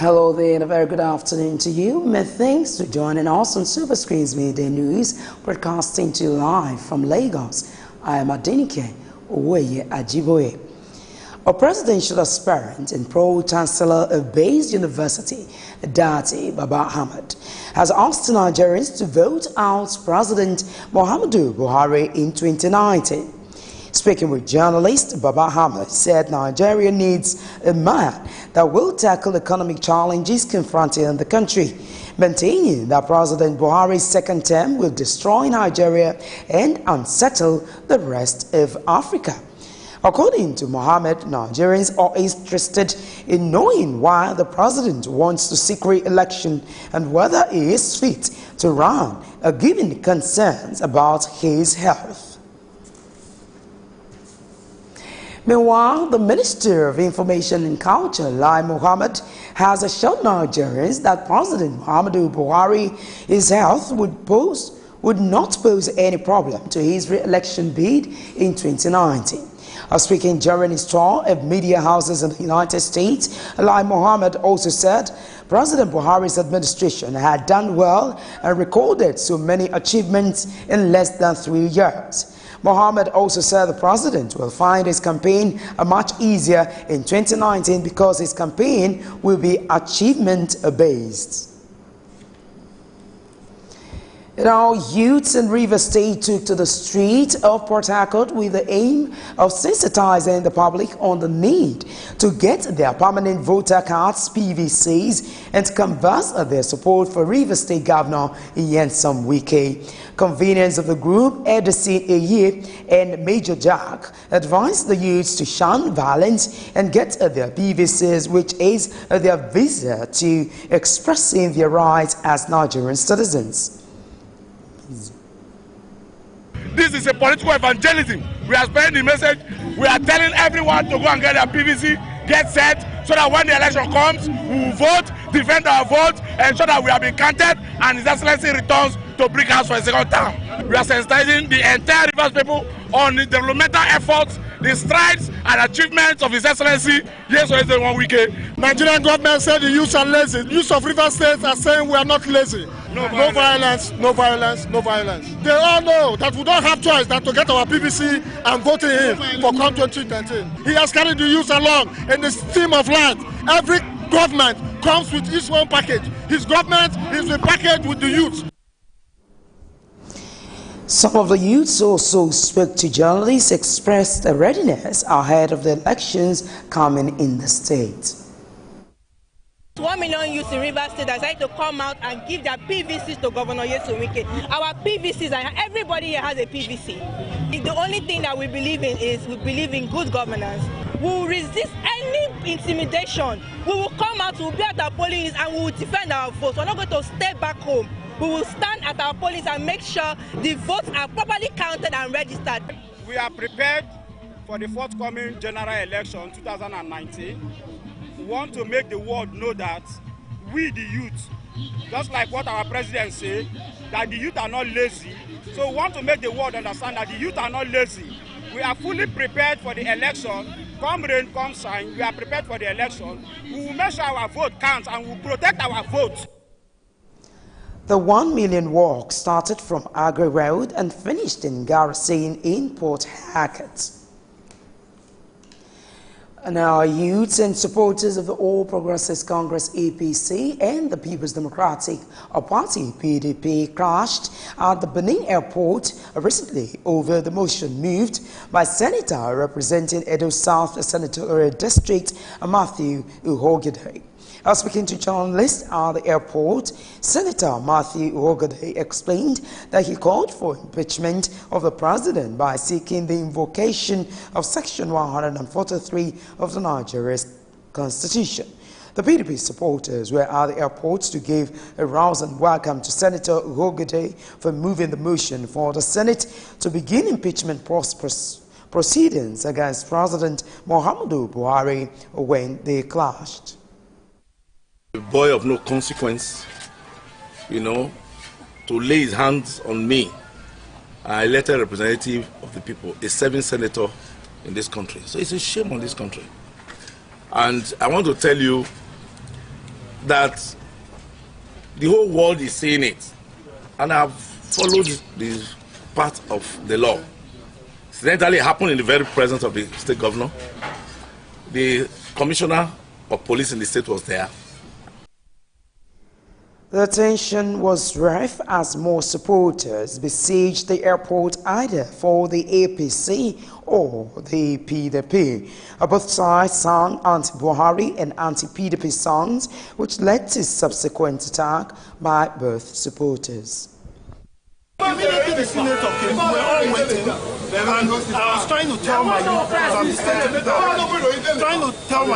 Hello there and a very good afternoon to you. Many thanks for joining us on Superscreen's Midday News, broadcasting to you live from Lagos. I am Adenike Oweye Ajiboye. A presidential aspirant and pro-chancellor of Bayes University, Dati Baba Ahmed, has asked Nigerians to vote out President Muhammadu Buhari in 2019. Speaking with journalists, Baba Ahmed said Nigeria needs a man that will tackle economic challenges confronting the country, maintaining that President Buhari's second term will destroy Nigeria and unsettle the rest of Africa. According to Mohammed, Nigerians are interested in knowing why the president wants to seek re-election and whether he is fit to run, given concerns about his health. Meanwhile, the Minister of Information and Culture, Lai Mohammed, has assured Nigerians that President Muhammadu Buhari's health would not pose any problem to his re-election bid in 2019. Speaking during his tour of media houses in the United States, Lai Mohammed also said President Buhari's administration had done well and recorded so many achievements in less than 3 years. Mohammed also said the president will find his campaign much easier in 2019 because his campaign will be achievement-based. Now, youths in Rivers State took to the street of Port Harcourt with the aim of sensitizing the public on the need to get their permanent voter cards, PVCs, and to converse their support for Rivers State Governor Nyesom Wike. Conveners of the group, Edison Eye and Major Jack, advised the youths to shun violence and get their PVCs, which is their visa to expressing their rights as Nigerian citizens. This is a political evangelism. We are spreading the message. We are telling everyone to go and get their PVC, get set, so that when the election comes, we will vote, defend our vote, ensure that we have been counted, and His Excellency returns to bring us for a second term. We are sensitizing the entire Rivers people on the developmental efforts, the strides and achievements of His Excellency Nyesom Wike. Nigerian government said the youths are lazy. The youths of Rivers State are saying we are not lazy. No violence, no violence, no violence. They all know that we don't have choice than to get our PVC and vote in him for CON 2013. He has carried the youth along in the stream of life. Every government comes with its own package. His government is the package with the youth. Some of the youths also spoke to journalists, expressed a readiness ahead of the elections coming in the state. 1 million youths in Rivers State decided to come out and give their PVCs to Governor Nyesom Wike. Our PVCs, and everybody here has a PVC. The only thing that we believe in is we believe in good governance. We will resist any intimidation. We will come out, we will be at our polling units, and we will defend our votes. We're not going to stay back home. We will stand at our polling and make sure the votes are properly counted and registered. We are prepared for the forthcoming general election 2019. We want to make the world know that we, the youth, just like what our president said, that the youth are not lazy. So we want to make the world understand that the youth are not lazy. We are fully prepared for the election. Come rain, come shine, we are prepared for the election. We will make sure our vote counts and we will protect our vote. The 1 million walk started from Agri Road and finished in Garrison in Port Harcourt. Now, youths and supporters of the All Progressives Congress APC and the People's Democratic Party PDP crashed at the Benin airport recently over the motion moved by Senator representing Edo South Senatorial District Matthew Uhogide. Speaking to journalists at the airport, Senator Matthew Uhogide explained that he called for impeachment of the president by seeking the invocation of Section 143 of the Nigerian Constitution. The PDP supporters were at the airport to give a rousing welcome to Senator Uhogide for moving the motion for the Senate to begin impeachment proceedings against President Muhammadu Buhari when they clashed. A boy of no consequence, to lay his hands on me, an elected representative of the people, a serving senator in this country. So it's a shame on this country. And I want to tell you, that the whole world is seeing it, and I've followed the part of the law. Incidentally, it happened in the very presence of the state governor. The commissioner of police in the state was there. The tension was rife as more supporters besieged the airport either for the APC or the PDP. Both sides sang anti-Buhari and anti-PDP songs, which led to subsequent attack by both supporters. Immediately the senator came, we were all waiting, and I was trying to tell my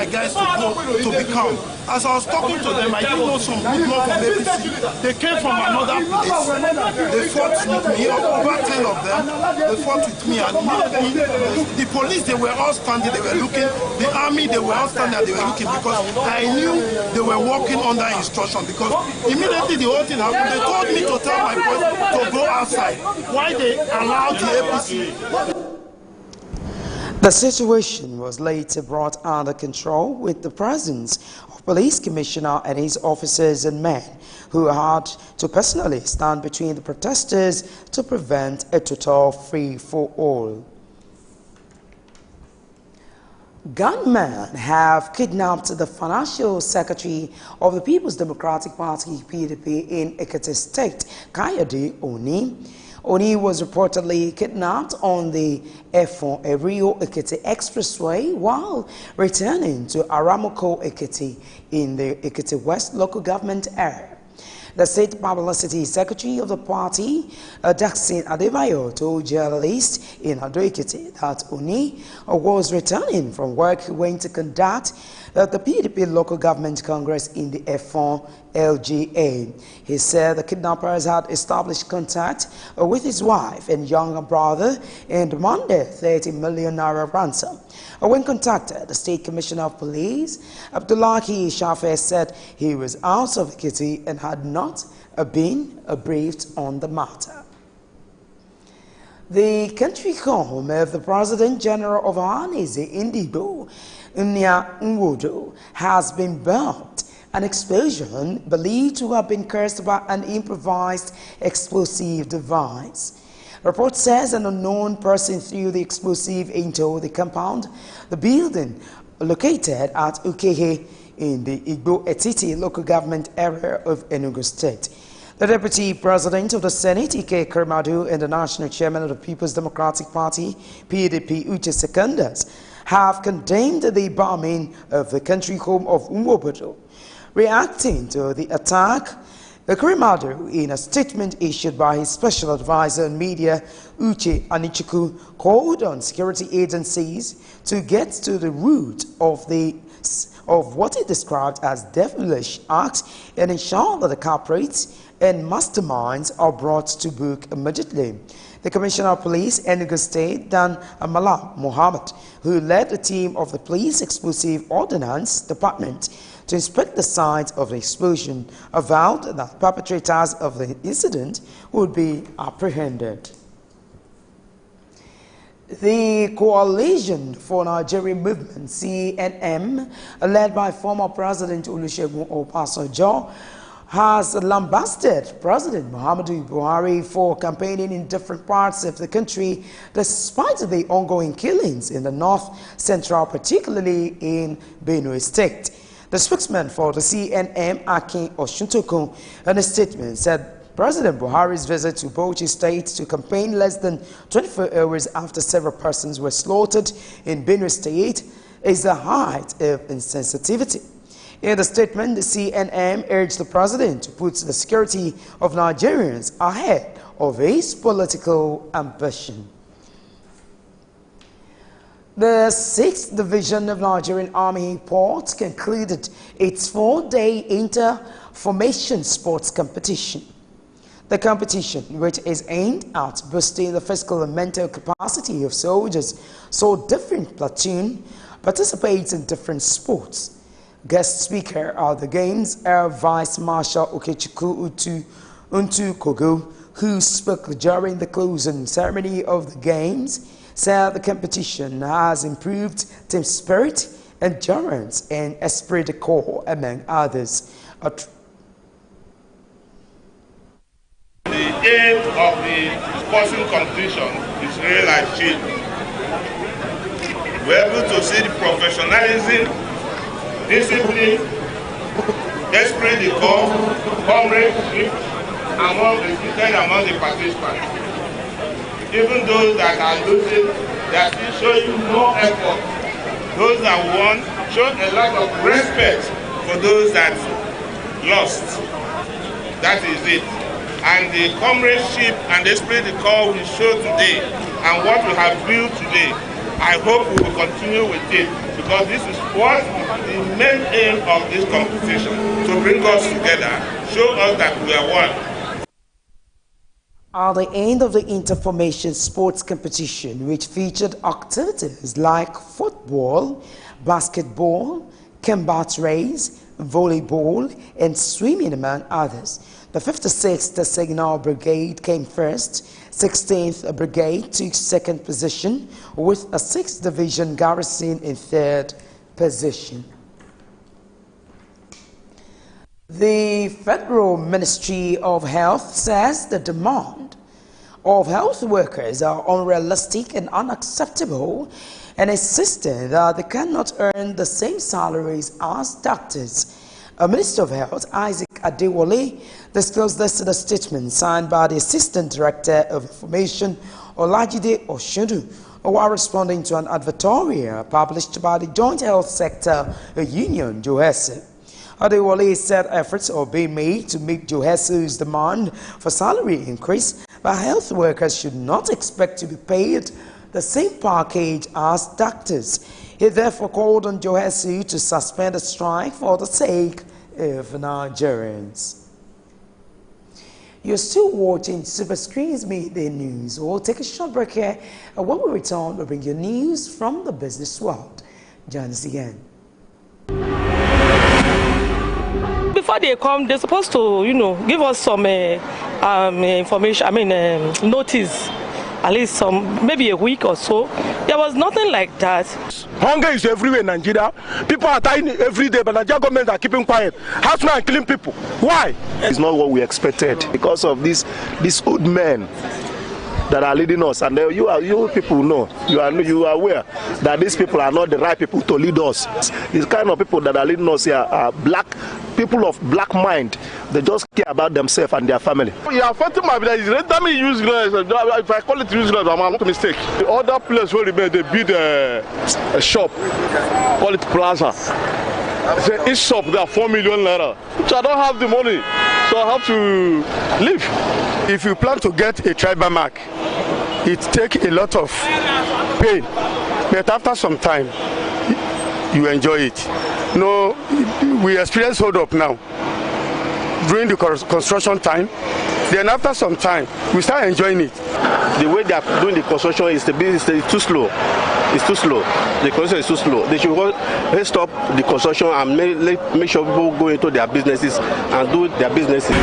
guys to go, to be calm. As I was talking to them, I didn't know some good men from APC. They came from another place. They fought with me, over 10 of them. They fought with me, and immediately the police, they were all standing, they were looking. The army, they were all standing, they were looking, because I knew they were working under instruction. Because immediately the whole thing happened, they told me to tell my boys to go outside. Why they allowed the APC? The situation was later brought under control with the presence of police commissioner and his officers and men who had to personally stand between the protesters to prevent a total free-for-all. Gunmen have kidnapped the financial secretary of the People's Democratic Party (PDP) in Ekiti State, Kayode Oni. Oni was reportedly kidnapped on the Efon-Erio-Ekiti Expressway while returning to Aramoko Ekiti in the Ekiti West local government area. The state publicity secretary of the party, Daxin Adebayo, told journalists in Ado-Ekiti that Oni was returning from work he went to conduct the PDP local government congress in the Efon LGA. He said the kidnappers had established contact with his wife and younger brother and demanded 30 million naira ransom. When contacted, the State Commissioner of Police, Abdullahi Shafe, said he was out of Ekiti and had not been briefed on the matter. The country home of the President General of Ohanaeze Ndigbo, Nya Nwodo, has been burnt. An explosion believed to have been caused by an improvised explosive device. Report says an unknown person threw the explosive into the compound. The building, located at Ukehe in the Igbo Etiti local government area of Enugu State. The Deputy President of the Senate, Ike Kermadu, and the National Chairman of the People's Democratic Party, PDP, Uche Secondas, have condemned the bombing of the country home of Umwobodo. Reacting to the attack, Kermadu, in a statement issued by his special advisor on media, Uche Anichuku, called on security agencies to get to the root of what he described as devilish acts and ensure that the culprits and masterminds are brought to book immediately. The Commissioner of Police, Enugu State, Dan Amala Mohammed, who led the team of the Police Explosive Ordnance Department to inspect the site of the explosion, avowed that perpetrators of the incident would be apprehended. The Coalition for Nigeria Movement, CNM, led by former President Olusegun Obasanjo, has lambasted President Muhammadu Buhari for campaigning in different parts of the country despite the ongoing killings in the north central, particularly in Benue State. The spokesman for the CNM, Akin Oshuntokun, in a statement said President Buhari's visit to Bauchi State to campaign less than 24 hours after several persons were slaughtered in Benue State is the height of insensitivity. In the statement, the CNM urged the president to put the security of Nigerians ahead of his political ambition. The 6th Division of Nigerian Army Port concluded its 4-day inter-formation sports competition. The competition, which is aimed at boosting the physical and mental capacity of soldiers, saw different platoons participate in different sports. Guest speaker at the games, Air Vice Marshal Okechukwu Untu Kogo, who spoke during the closing ceremony of the games, said the competition has improved team spirit, endurance, and esprit de corps, among others. The aim of the sporting competition is really like cheap. We're able to see the professionalism, discipline, esprit de corps, comradeship among the participants. Even those that are losing, they are still showing more effort. Those that won show a lot of respect for those that lost. That is it. And the comradeship and the esprit de corps we show today and what we have built today, I hope we will continue with it, because this is what the main aim of this competition, to bring us together, show us that we are one. At the end of the interformation sports competition, which featured activities like football, basketball, combat race, volleyball, and swimming, among others, the 56th Signal Brigade came first, 16th Brigade took second position, with a 6th Division garrison in third position. The Federal Ministry of Health says the demand of health workers are unrealistic and unacceptable, and insisted that they cannot earn the same salaries as doctors. Minister of Health Isaac Adewale disclosed this in a statement signed by the Assistant Director of Information, Olajide Oshodu, while responding to an advertorial published by the Joint Health Sector Union, JOHESU. Adewale said efforts are being made to meet JOHESU's demand for salary increase, but health workers should not expect to be paid the same package as doctors. He therefore called on JOHESU to suspend the strike for the sake of Nigerians. You're still watching Superscreen's Midday News. We'll take a short break here, and when we return, we'll bring you news from the business world. Join us again. Before they come, they're supposed to, give us some information, notice, at least maybe a week or so. There was nothing like that. Hunger is everywhere in Nigeria. People are dying every day, but Nigerian government are keeping quiet. Herdsmen are killing people. Why? It's not what we expected because of these old men that are leading us, and you people know, you are aware that these people are not the right people to lead us. These kind of people that are leading us here are people of black mind. They just care about themselves and their family. You are affecting my village. Let me use if I call it useless, I'm not a mistake. The other place where they build a shop, call it plaza. Each shop there 4 million naira. So I don't have the money, so I have to leave. If you plan to get a tribal mark, it takes a lot of pain, but after some time, you enjoy it. No, we experience hold up now during the construction time. Then after some time, we start enjoying it. The way they are doing the construction is too slow. It's too slow. The construction is too slow. They should stop the construction and make sure people go into their businesses and do their businesses.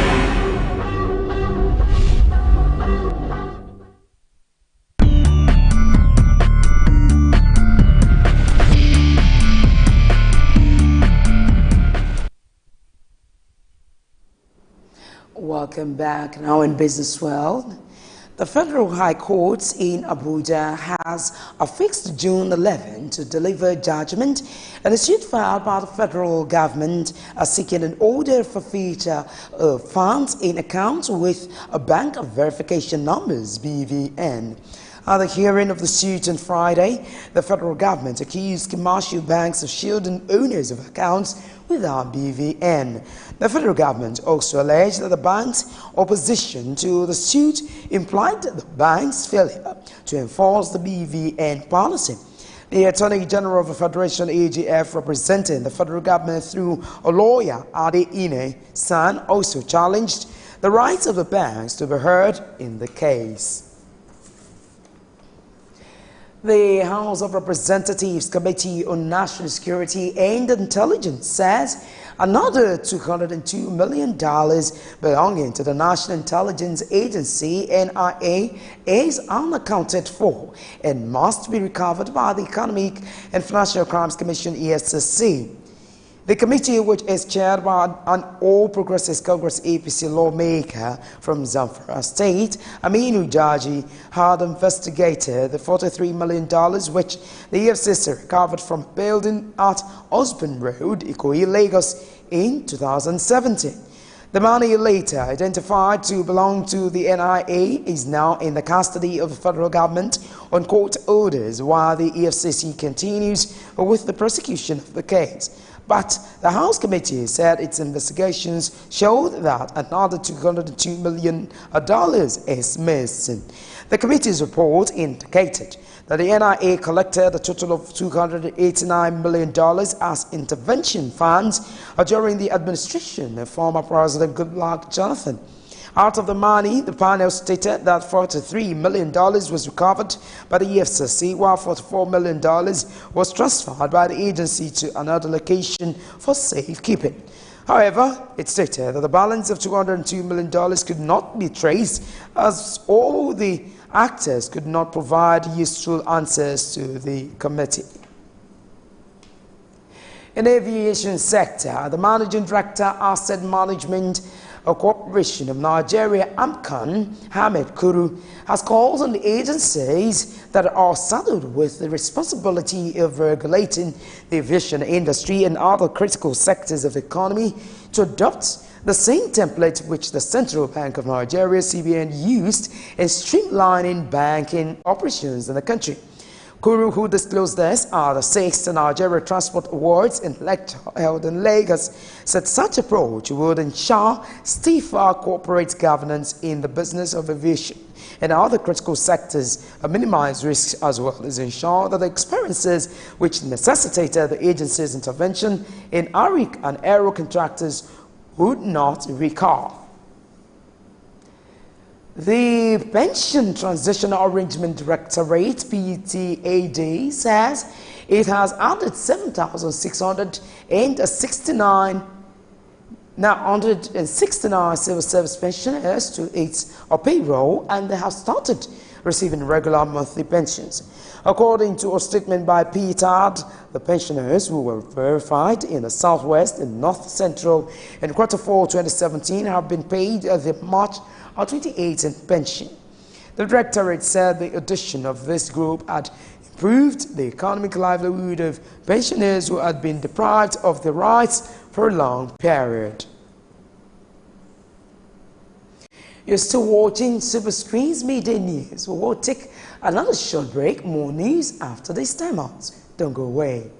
Welcome back. Now in Business World, the Federal High Court in Abuja has affixed June 11 to deliver judgment in a suit filed by the federal government seeking an order for forfeiture of funds in accounts with a bank of verification numbers, BVN. At the hearing of the suit on Friday, the federal government accused commercial banks of shielding owners of accounts without BVN. The federal government also alleged that the bank's opposition to the suit implied the bank's failure to enforce the BVN policy. The Attorney General of the Federation, AGF, representing the federal government through a lawyer, Ade Ine San, also challenged the rights of the banks to be heard in the case. The House of Representatives Committee on National Security and Intelligence says another $202 million belonging to the National Intelligence Agency, NIA, is unaccounted for and must be recovered by the Economic and Financial Crimes Commission, EFCC. The committee, which is chaired by an All Progressives Congress APC lawmaker from Zamfara State, Aminu Jaji, had investigated the $43 million which the EFCC recovered from a building at Osborne Road, Ikoyi, Lagos in 2017. The money, later identified to belong to the NIA, is now in the custody of the federal government on court orders while the EFCC continues with the prosecution of the case. But the House Committee said its investigations showed that another $202 million is missing. The committee's report indicated that the NIA collected a total of $289 million as intervention funds during the administration of former President Goodluck Jonathan. Out of the money, the panel stated that $43 million was recovered by the EFCC, while $44 million was transferred by the agency to another location for safekeeping. However, it stated that the balance of $202 million could not be traced, as all the actors could not provide useful answers to the committee. In the aviation sector, the Managing Director, Asset Management Corporation of Nigeria, AMCON, Hamid Kuru, has called on the agencies that are saddled with the responsibility of regulating the aviation industry and other critical sectors of the economy to adopt the same template which the Central Bank of Nigeria, CBN, used in streamlining banking operations in the country. Kuru, who disclosed this at the 6th Nigeria Transport Awards in lecture held in Lagos, said such approach would ensure stiffer corporate governance in the business of aviation and other critical sectors, minimize risks, as well as ensure that the experiences which necessitated the agency's intervention in ARIC and aero contractors would not recur. The Pension Transitional Arrangement Directorate, PTAD, says it has added 7,669 civil service pensioners to its payroll, and they have started receiving regular monthly pensions. According to a statement by PTAD, the pensioners who were verified in the Southwest and North Central in Q4 2017 have been paid the March 2018 pension. The Directorate said the addition of this group had improved the economic livelihood of pensioners who had been deprived of their rights for a long period. You're still watching Superscreen's Midday News. We'll take another short break. More news after this timeout. Don't go away.